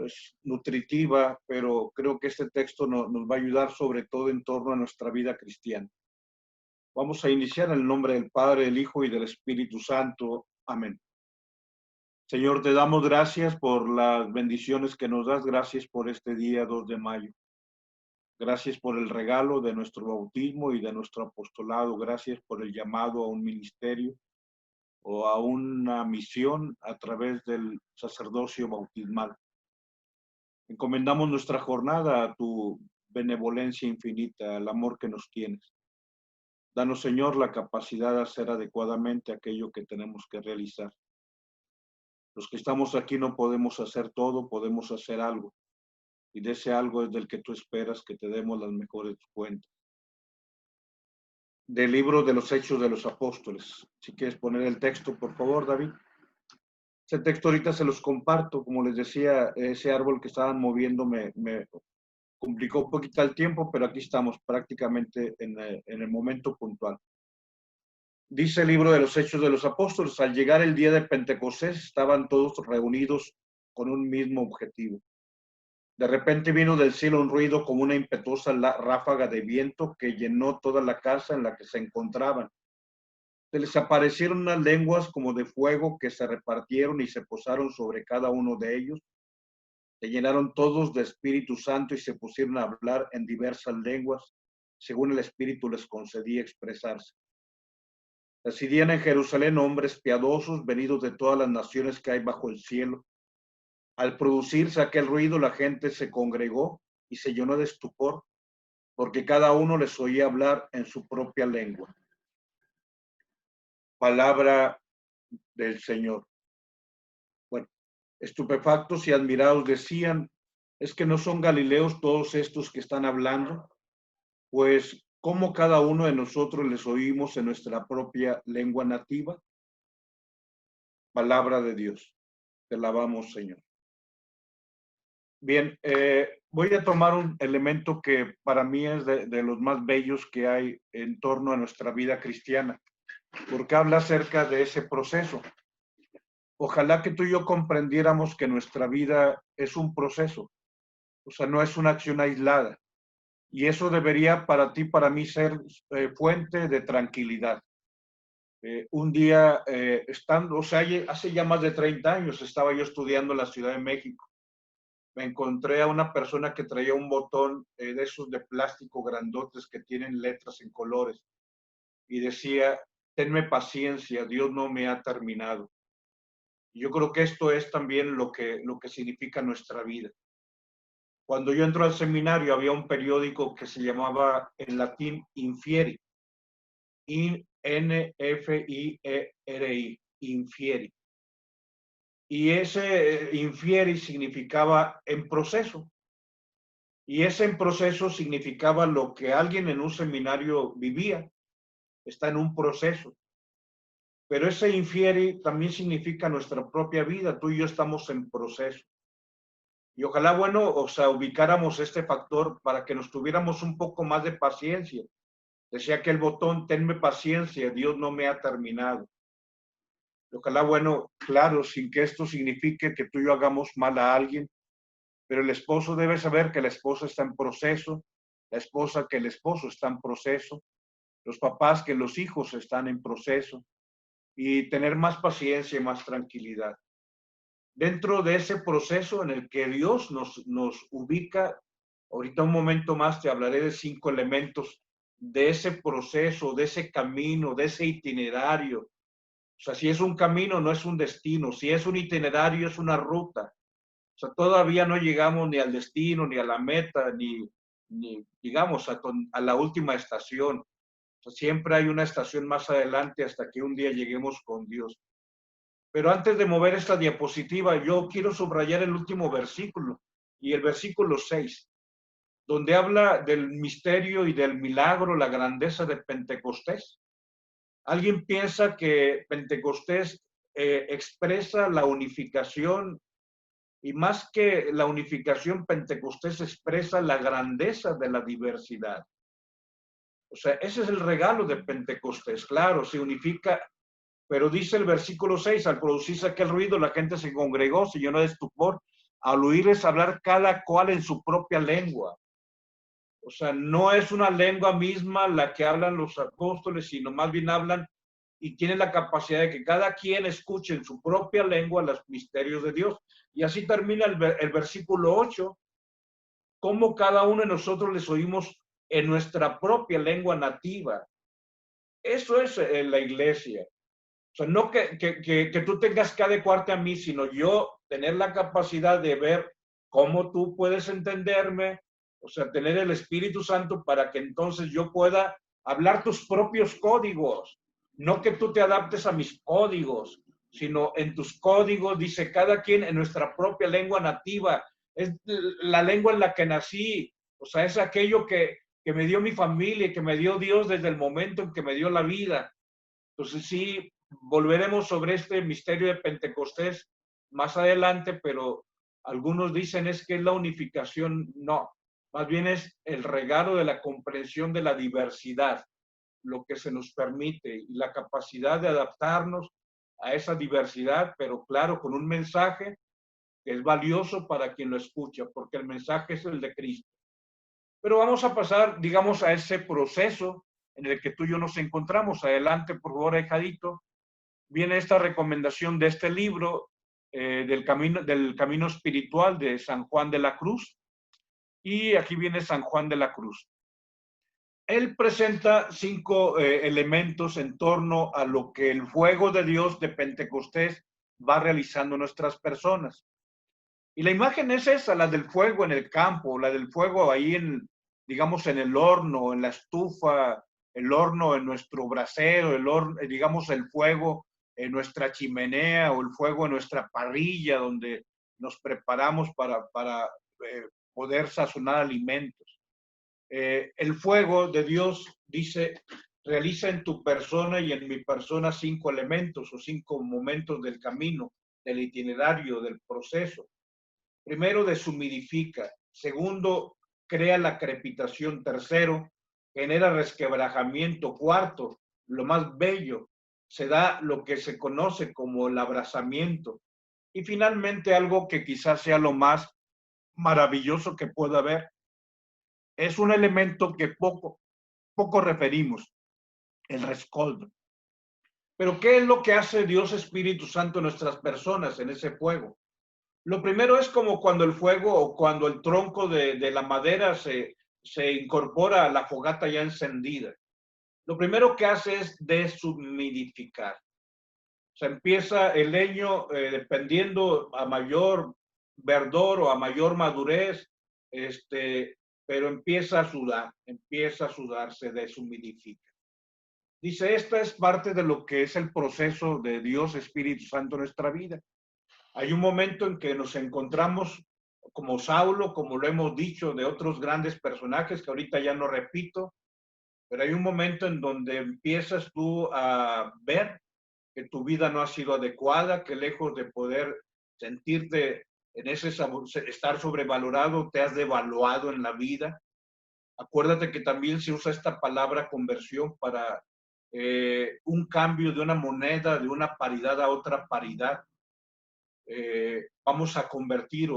pues, nutritiva, pero creo que este texto nos va a ayudar sobre todo en torno a nuestra vida cristiana. Vamos a iniciar en el nombre del Padre, del Hijo y del Espíritu Santo. Amén. Señor, te damos gracias por las bendiciones que nos das. Gracias por este día 2 de mayo. Gracias por el regalo de nuestro bautismo y de nuestro apostolado. Gracias por el llamado a un ministerio o a una misión a través del sacerdocio bautismal. Encomendamos nuestra jornada a tu benevolencia infinita, al amor que nos tienes. Danos, Señor, la capacidad de hacer adecuadamente aquello que tenemos que realizar. Los que estamos aquí no podemos hacer todo, podemos hacer algo. Y de ese algo es del que tú esperas que te demos las mejores cuentas. Del libro de los Hechos de los Apóstoles. Si quieres poner el texto, por favor, David. Ese texto ahorita se los comparto. Como les decía, ese árbol que estaban moviendo me complicó un poquito el tiempo, pero aquí estamos prácticamente en el momento puntual. Dice el libro de los Hechos de los Apóstoles, al llegar el día de Pentecostés, estaban todos reunidos con un mismo objetivo. De repente vino del cielo un ruido como una impetuosa ráfaga de viento que llenó toda la casa en la que se encontraban. Se les aparecieron unas lenguas como de fuego que se repartieron y se posaron sobre cada uno de ellos. Se llenaron todos de Espíritu Santo y se pusieron a hablar en diversas lenguas, según el Espíritu les concedía expresarse. Residían en Jerusalén hombres piadosos, venidos de todas las naciones que hay bajo el cielo. Al producirse aquel ruido, la gente se congregó y se llenó de estupor, porque cada uno les oía hablar en su propia lengua. Palabra del Señor. Bueno, estupefactos y admirados decían, ¿es que no son galileos todos estos que están hablando? Pues, ¿cómo cada uno de nosotros les oímos en nuestra propia lengua nativa? Palabra de Dios. Te alabamos, Señor. Bien, voy a tomar un elemento que para mí es de los más bellos que hay en torno a nuestra vida cristiana, porque habla acerca de ese proceso. Ojalá que tú y yo comprendiéramos que nuestra vida es un proceso, o sea, no es una acción aislada. Y eso debería para ti, para mí, ser fuente de tranquilidad. Un día, estando, o sea, hace ya más de 30 años, estaba yo estudiando en la Ciudad de México. Me encontré a una persona que traía un botón de esos de plástico grandotes que tienen letras en colores y decía, tenme paciencia, Dios no me ha terminado. Y yo creo que esto es también lo que significa nuestra vida. Cuando yo entro al seminario había un periódico que se llamaba en latín Infieri, N-F-I-E-R-I, Infieri. Y ese infieri significaba en proceso. Y ese en proceso significaba lo que alguien en un seminario vivía. Está en un proceso. Pero ese infieri también significa nuestra propia vida. Tú y yo estamos en proceso. Y ojalá, bueno, o sea, ubicáramos este factor para que nos tuviéramos un poco más de paciencia. Decía que el botón, tenme paciencia, Dios no me ha terminado. Ojalá, bueno, claro, sin que esto signifique que tú y yo hagamos mal a alguien, pero el esposo debe saber que la esposa está en proceso, la esposa que el esposo está en proceso, los papás que los hijos están en proceso, y tener más paciencia y más tranquilidad. Dentro de ese proceso en el que Dios nos ubica, ahorita un momento más te hablaré de 5 elementos de ese proceso, de ese camino, de ese itinerario. O sea, si es un camino, no es un destino. Si es un itinerario, es una ruta. O sea, todavía no llegamos ni al destino, ni a la meta, ni digamos, a la última estación. O sea, siempre hay una estación más adelante hasta que un día lleguemos con Dios. Pero antes de mover esta diapositiva, yo quiero subrayar el último versículo, y el versículo 6, donde habla del misterio y del milagro, la grandeza de Pentecostés. Alguien piensa que Pentecostés expresa la unificación, y más que la unificación, Pentecostés expresa la grandeza de la diversidad. O sea, ese es el regalo de Pentecostés. Claro, se unifica, pero dice el versículo 6, al producirse aquel ruido, la gente se congregó, se llenó de estupor. al oírles hablar cada cual en su propia lengua. O sea, no es una lengua misma la que hablan los apóstoles, sino más bien hablan y tienen la capacidad de que cada quien escuche en su propia lengua los misterios de Dios. Y así termina el versículo 8, cómo cada uno de nosotros les oímos en nuestra propia lengua nativa. Eso es la iglesia. O sea, no que tú tengas que adecuarte a mí, sino yo tener la capacidad de ver cómo tú puedes entenderme, o sea, tener el Espíritu Santo para que entonces yo pueda hablar tus propios códigos. No que tú te adaptes a mis códigos, sino en tus códigos, dice cada quien en nuestra propia lengua nativa. Es la lengua en la que nací, o sea, es aquello que me dio mi familia y que me dio Dios desde el momento en que me dio la vida. Entonces sí, volveremos sobre este misterio de Pentecostés más adelante, pero algunos dicen es que es la unificación. No, más bien es el regalo de la comprensión de la diversidad, lo que se nos permite y la capacidad de adaptarnos a esa diversidad, pero claro, con un mensaje que es valioso para quien lo escucha, porque el mensaje es el de Cristo. Pero vamos a pasar, digamos, a ese proceso en el que tú y yo nos encontramos. Adelante, por favor, ahijadito. Viene esta recomendación de este libro del camino espiritual de San Juan de la Cruz. Y aquí viene San Juan de la Cruz. Él presenta 5 elementos en torno a lo que el fuego de Dios de Pentecostés va realizando en nuestras personas. Y la imagen es esa, la del fuego en el campo, la del fuego ahí en, digamos, en el horno, en la estufa, el horno en nuestro brasero, el horno, digamos, el fuego en nuestra chimenea o el fuego en nuestra parrilla donde nos preparamos para poder sazonar alimentos. El fuego de Dios, dice, realiza en tu persona y en mi persona 5 elementos o 5 momentos del camino, del itinerario, del proceso. Primero, deshumidifica. Segundo, crea la crepitación. Tercero, genera resquebrajamiento. Cuarto, lo más bello, se da lo que se conoce como el abrazamiento. Y finalmente, algo que quizás sea lo más maravilloso que pueda haber, es un elemento que poco referimos, el rescoldo. Pero ¿qué es lo que hace Dios Espíritu Santo en nuestras personas en ese fuego? Lo primero es como cuando el fuego o cuando el tronco de la madera se incorpora a la fogata ya encendida. Lo primero que hace es deshumidificar. O sea, empieza el leño, dependiendo a mayor verdor o a mayor madurez, pero empieza a sudar, se deshumidifica. Dice, esta es parte de lo que es el proceso de Dios Espíritu Santo en nuestra vida. Hay un momento en que nos encontramos como Saulo, como lo hemos dicho de otros grandes personajes que ahorita ya no repito, pero hay un momento en donde empiezas tú a ver que tu vida no ha sido adecuada, que lejos de poder sentirte en ese estar sobrevalorado, te has devaluado en la vida. Acuérdate que también se usa esta palabra conversión para un cambio de una moneda, de una paridad a otra paridad. Vamos a convertir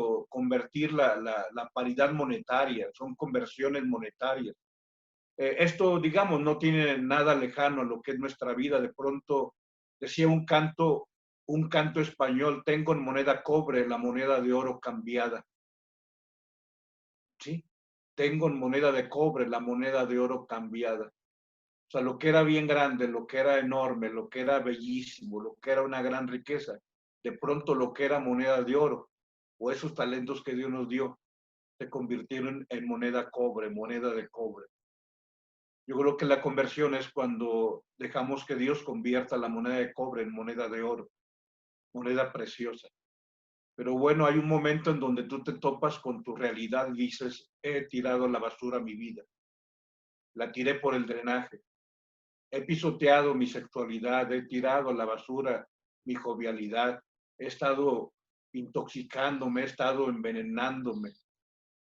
la paridad monetaria, son conversiones monetarias. Esto, digamos, no tiene nada lejano a lo que es nuestra vida. De pronto decía un canto español, tengo en moneda cobre la moneda de oro cambiada. ¿Sí? Tengo en moneda de cobre la moneda de oro cambiada. O sea, lo que era bien grande, lo que era enorme, lo que era bellísimo, lo que era una gran riqueza, de pronto lo que era moneda de oro o esos talentos que Dios nos dio se convirtieron en moneda cobre, moneda de cobre. Yo creo que la conversión es cuando dejamos que Dios convierta la moneda de cobre en moneda de oro, moneda preciosa. Pero bueno, hay un momento en donde tú te topas con tu realidad y dices, he tirado a la basura mi vida, la tiré por el drenaje, he pisoteado mi sexualidad, he tirado a la basura mi jovialidad, he estado intoxicándome, he estado envenenándome,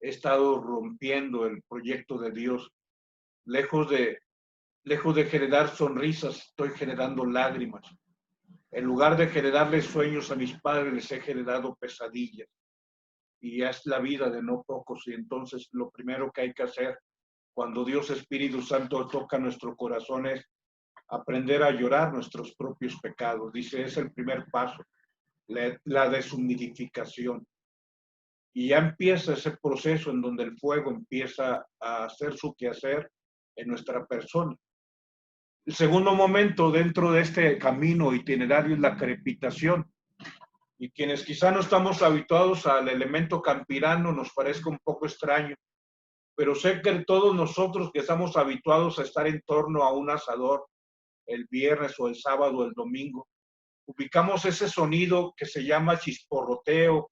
he estado rompiendo el proyecto de Dios. Lejos de generar sonrisas, estoy generando lágrimas. En lugar de generarles sueños a mis padres, les he generado pesadillas. y es la vida de no pocos. Y entonces lo primero que hay que hacer cuando Dios Espíritu Santo toca nuestro corazón es aprender a llorar nuestros propios pecados. Dice, es el primer paso, la deshumidificación. Y ya empieza ese proceso en donde el fuego empieza a hacer su quehacer en nuestra persona. El segundo momento dentro de este camino itinerario es la crepitación. Y quienes quizá no estamos habituados al elemento campirano nos parezca un poco extraño, pero sé que todos nosotros que estamos habituados a estar en torno a un asador el viernes o el sábado o el domingo, ubicamos ese sonido que se llama chisporroteo,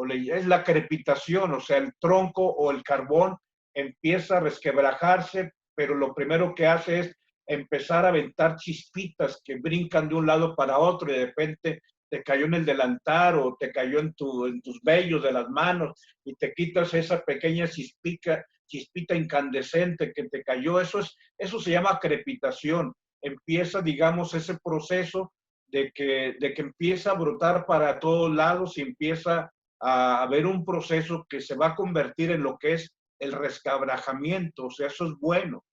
es la crepitación, o sea, el tronco o el carbón empieza a resquebrajarse, pero lo primero que hace es empezar a aventar chispitas que brincan de un lado para otro y de repente te cayó en el delantar o te cayó en tus vellos de las manos y te quitas esa pequeña chispita incandescente que te cayó. Eso se llama crepitación. Empieza, digamos, ese proceso de que empieza a brotar para todos lados y empieza a haber un proceso que se va a convertir en lo que es el resquebrajamiento. O sea, eso es bueno,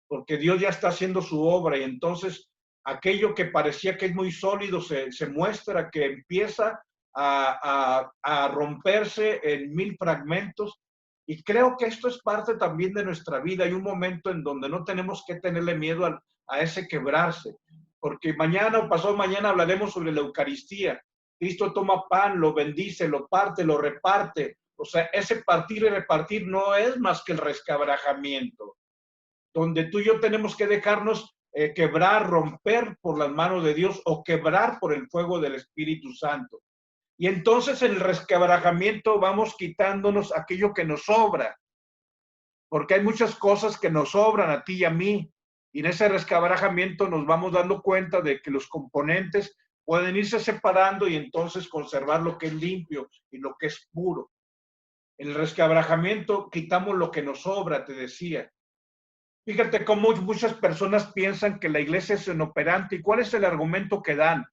porque Dios ya está haciendo su obra y entonces aquello que parecía que es muy sólido se muestra que empieza a romperse en mil fragmentos. Y creo que esto es parte también de nuestra vida. Hay un momento en donde no tenemos que tenerle miedo a ese quebrarse, porque mañana o pasado mañana hablaremos sobre la Eucaristía. Cristo toma pan, lo bendice, lo parte, lo reparte. O sea, ese partir y repartir no es más que el resquebrajamiento, donde tú y yo tenemos que dejarnos quebrar, romper por las manos de Dios o quebrar por el fuego del Espíritu Santo. Y entonces en el resquebrajamiento vamos quitándonos aquello que nos sobra, porque hay muchas cosas que nos sobran a ti y a mí. Y en ese resquebrajamiento nos vamos dando cuenta de que los componentes pueden irse separando y entonces conservar lo que es limpio y lo que es puro. En el resquebrajamiento quitamos lo que nos sobra, te decía. Fíjate cómo muchas personas piensan que la iglesia es inoperante. ¿Y cuál es el argumento que dan?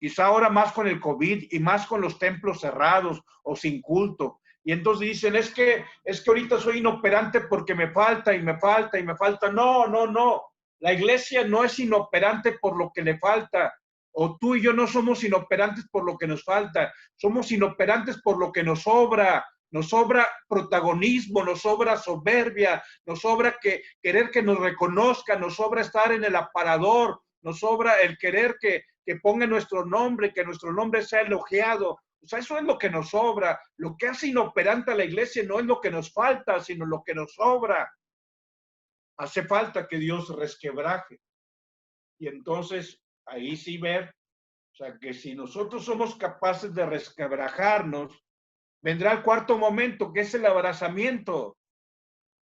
Quizá ahora más con el COVID y más con los templos cerrados o sin culto. Y entonces dicen, es que ahorita soy inoperante porque me falta y me falta y me falta. No, no, no. La iglesia no es inoperante por lo que le falta. O tú y yo no somos inoperantes por lo que nos falta. Somos inoperantes por lo que nos sobra. Nos sobra protagonismo, nos sobra soberbia, nos sobra querer que nos reconozcan, nos sobra estar en el aparador, nos sobra el querer que ponga nuestro nombre, que nuestro nombre sea elogiado. O sea, eso es lo que nos sobra. Lo que hace inoperante a la iglesia no es lo que nos falta, sino lo que nos sobra. Hace falta que Dios resquebraje. Y entonces, ahí sí ver, o sea, que si nosotros somos capaces de resquebrajarnos, vendrá el cuarto momento, que es el abrazamiento,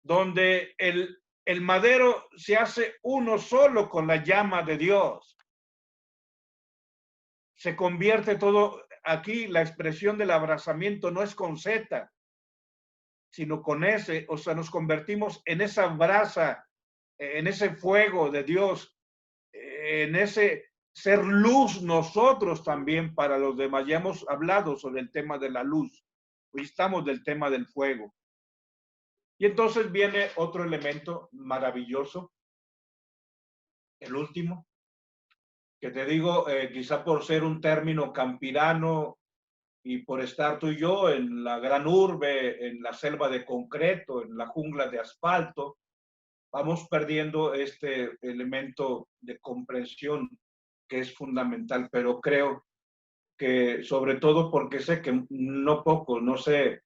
donde el madero se hace uno solo con la llama de Dios. Se convierte todo, aquí la expresión del abrazamiento no es con Z, sino con S, o sea, nos convertimos en esa brasa, en ese fuego de Dios, en ese ser luz nosotros también para los demás. Ya hemos hablado sobre el tema de la luz, hoy estamos del tema del fuego. Y entonces viene otro elemento maravilloso, el último, que te digo, quizá por ser un término campirano y por estar tú y yo en la gran urbe, en la selva de concreto, en la jungla de asfalto, vamos perdiendo este elemento de comprensión que es fundamental, pero creo que sobre todo porque sé que no poco, no sé,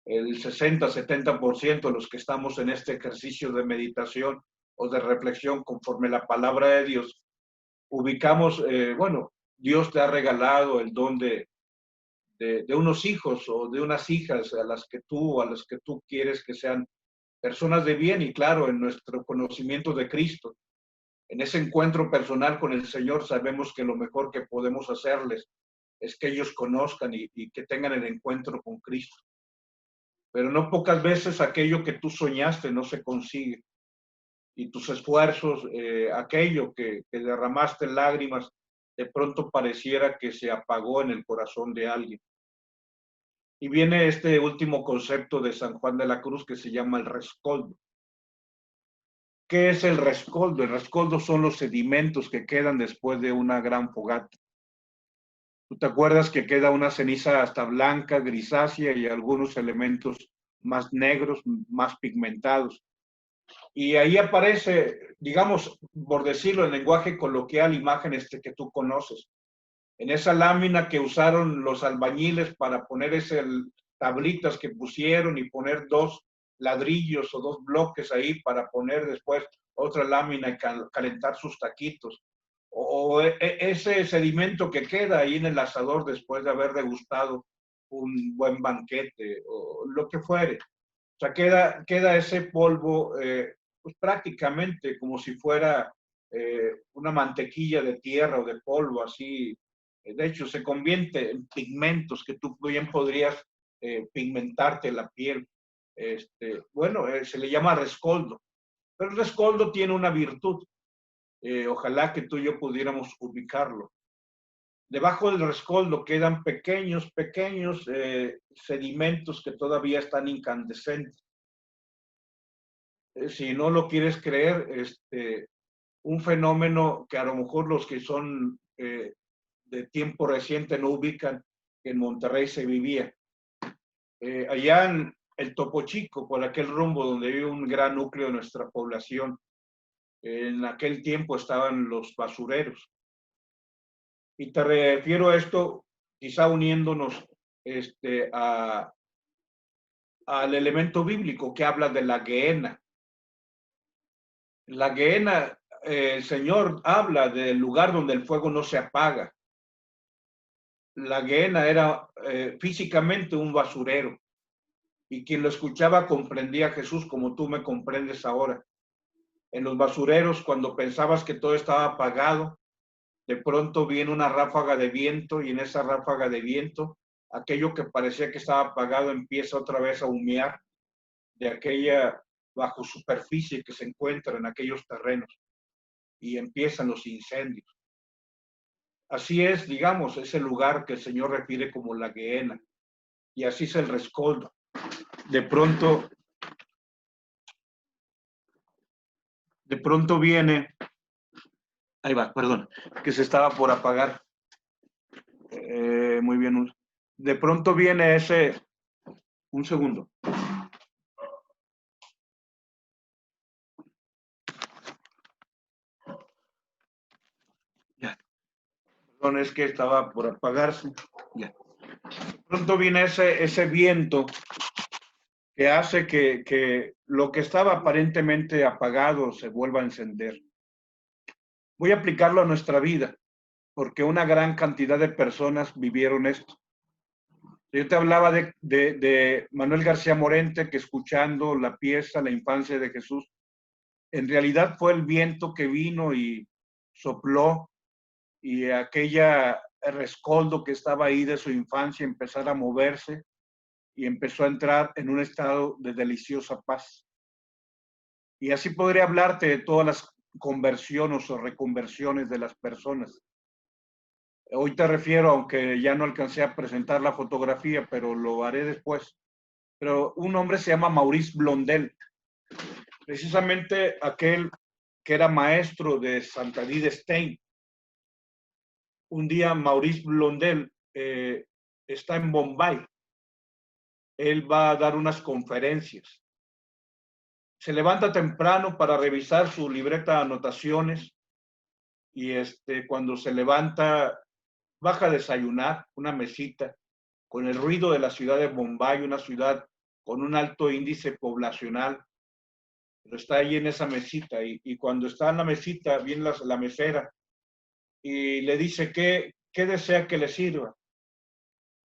el 60-70% de los que estamos en este ejercicio de meditación o de reflexión conforme la palabra de Dios, ubicamos, bueno, Dios te ha regalado el don de unos hijos o de unas hijas a las que tú quieres que sean personas de bien y claro, en nuestro conocimiento de Cristo, en ese encuentro personal con el Señor, sabemos que lo mejor que podemos hacerles es que ellos conozcan y que tengan el encuentro con Cristo. Pero no pocas veces aquello que tú soñaste no se consigue y tus esfuerzos, aquello que derramaste lágrimas, de pronto pareciera que se apagó en el corazón de alguien. Y viene este último concepto de San Juan de la Cruz que se llama el rescoldo. ¿Qué es el rescoldo? El rescoldo son los sedimentos que quedan después de una gran fogata. ¿Tú te acuerdas que queda una ceniza hasta blanca, grisácea y algunos elementos más negros, más pigmentados? Y ahí aparece, digamos, por decirlo en lenguaje coloquial, imágenes que tú conoces. En esa lámina que usaron los albañiles para poner esas tablitas que pusieron y poner dos ladrillos o dos bloques ahí para poner después otra lámina y calentar sus taquitos. O ese sedimento que queda ahí en el asador después de haber degustado un buen banquete o lo que fuere. O sea, queda ese polvo pues prácticamente como si fuera una mantequilla de tierra o de polvo, así. De hecho, se convierte en pigmentos que tú bien podrías pigmentarte la piel. Bueno, se le llama rescoldo. Pero el rescoldo tiene una virtud. Ojalá que tú y yo pudiéramos ubicarlo. Debajo del rescoldo quedan pequeños sedimentos que todavía están incandescentes. Si no lo quieres creer, un fenómeno que a lo mejor los que son de tiempo reciente no ubican, que en Monterrey se vivía. Allá en el Topo Chico, por aquel rumbo donde vive un gran núcleo de nuestra población, en aquel tiempo estaban los basureros. Y te refiero a esto, quizá uniéndonos al elemento bíblico que habla de la Gehenna. La Gehenna, el Señor habla del lugar donde el fuego no se apaga. La Gehenna era físicamente un basurero. Y quien lo escuchaba comprendía a Jesús como tú me comprendes ahora. En los basureros, cuando pensabas que todo estaba apagado, de pronto viene una ráfaga de viento y en esa ráfaga de viento, aquello que parecía que estaba apagado empieza otra vez a humear de aquella bajo superficie que se encuentra en aquellos terrenos y empiezan los incendios. Así es, digamos, ese lugar que el Señor refiere como la Gehenna. Y así es el rescoldo. De pronto viene, ahí va, perdón, que se estaba por apagar. Muy bien. De pronto viene ese, un segundo. Ya. Perdón, es que estaba por apagarse. Ya. De pronto viene ese viento que hace que lo que estaba aparentemente apagado se vuelva a encender. Voy a aplicarlo a nuestra vida, porque una gran cantidad de personas vivieron esto. Yo te hablaba de Manuel García Morente, que escuchando la pieza La infancia de Jesús, en realidad fue el viento que vino y sopló y aquella rescoldo que estaba ahí de su infancia empezara a moverse y empezó a entrar en un estado de deliciosa paz. Y así podría hablarte de todas las conversiones o reconversiones de las personas. Hoy te refiero, aunque ya no alcancé a presentar la fotografía, pero lo haré después. Pero un hombre se llama Maurice Blondel, precisamente aquel que era maestro de Santa Edith Stein. Un día Maurice Blondel está en Bombay. Él va a dar unas conferencias. Se levanta temprano para revisar su libreta de anotaciones y cuando se levanta baja a desayunar una mesita con el ruido de la ciudad de Bombay, una ciudad con un alto índice poblacional, pero está ahí en esa mesita y cuando está en la mesita viene la mesera y le dice qué desea que le sirva.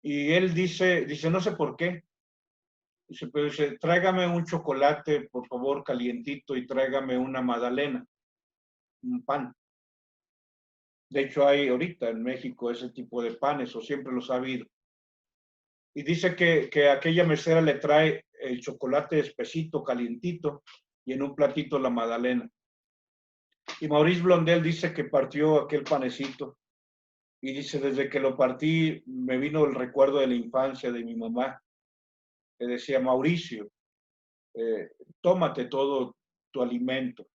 Y él dice, no sé por qué. Dice, pero dice, tráigame un chocolate, por favor, calientito y tráigame una magdalena, un pan. De hecho, hay ahorita en México ese tipo de panes, o siempre los ha habido. Y dice que aquella mesera le trae el chocolate espesito, calientito, y en un platito la magdalena. Y Maurice Blondel dice que partió aquel panecito Y dice, desde que lo partí, me vino el recuerdo de la infancia de mi mamá, que decía, Mauricio, eh, tómate todo tu alimento.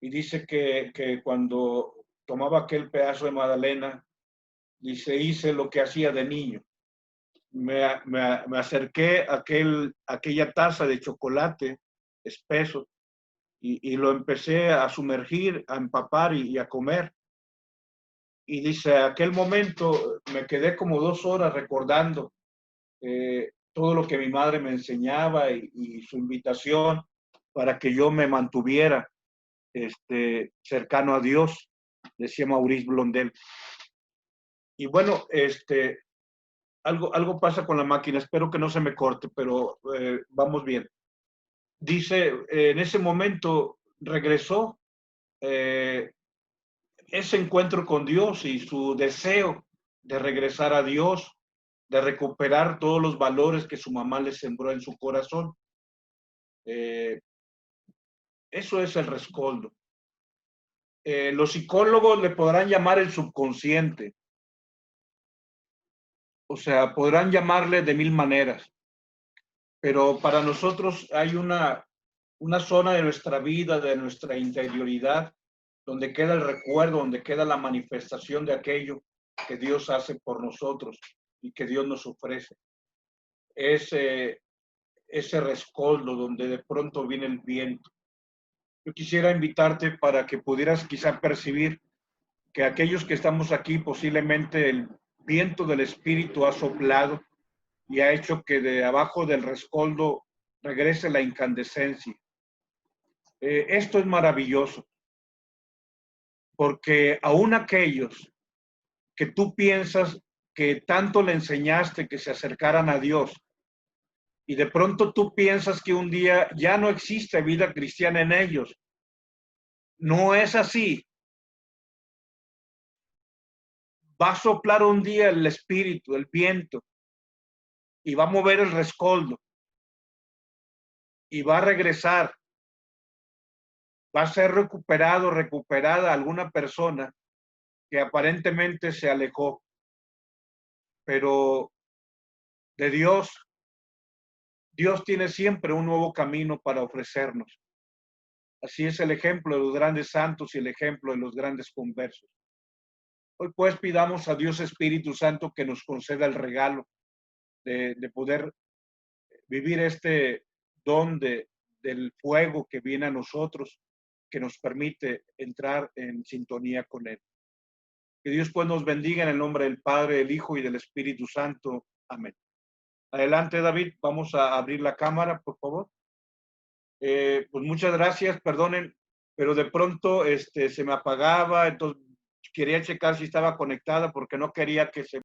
Y dice que cuando tomaba aquel pedazo de magdalena, dice, hice lo que hacía de niño. Me acerqué a aquella taza de chocolate espeso y lo empecé a sumergir, a empapar y a comer. Y dice, aquel momento me quedé como 2 horas recordando todo lo que mi madre me enseñaba y su invitación para que yo me mantuviera cercano a Dios, decía Maurice Blondel. Y bueno, algo pasa con la máquina, espero que no se me corte, pero vamos bien. Dice, en ese momento regresó ese encuentro con Dios y su deseo de regresar a Dios, de recuperar todos los valores que su mamá le sembró en su corazón. Eh, Eso es el rescoldo. Los psicólogos le podrán llamar el subconsciente, o sea, podrán llamarle de mil maneras, pero para nosotros hay una zona de nuestra vida, de nuestra interioridad, donde queda el recuerdo, donde queda la manifestación de aquello que Dios hace por nosotros y que Dios nos ofrece. Ese rescoldo donde de pronto viene el viento. Yo quisiera invitarte para que pudieras quizá percibir que aquellos que estamos aquí posiblemente el viento del Espíritu ha soplado y ha hecho que de abajo del rescoldo regrese la incandescencia. Esto es maravilloso, porque aún aquellos que tú piensas que tanto le enseñaste que se acercaran a Dios y de pronto tú piensas que un día ya no existe vida cristiana en ellos, no es así. Va a soplar un día el espíritu, el viento, y va a mover el rescoldo, y va a regresar, va a ser recuperado, recuperada alguna persona que aparentemente se alejó, pero de Dios, Dios tiene siempre un nuevo camino para ofrecernos. Así es el ejemplo de los grandes santos y el ejemplo de los grandes conversos. Hoy pues pidamos a Dios Espíritu Santo que nos conceda el regalo de poder vivir este don del fuego que viene a nosotros, que nos permite entrar en sintonía con Él. Que Dios pues nos bendiga en el nombre del Padre, del Hijo y del Espíritu Santo. Amén. Adelante, David, vamos a abrir la cámara, por favor. Pues muchas gracias, perdonen, pero de pronto se me apagaba, entonces quería checar si estaba conectada porque no quería que se